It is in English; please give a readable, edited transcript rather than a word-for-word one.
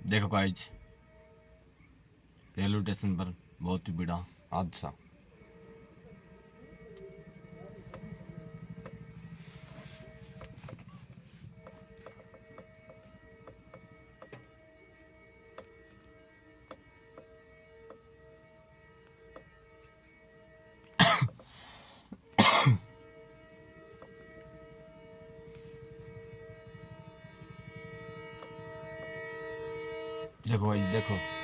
देखो guys, railway station पर बहुत ही बड़ा हादसा। देखो गाइज, देखो।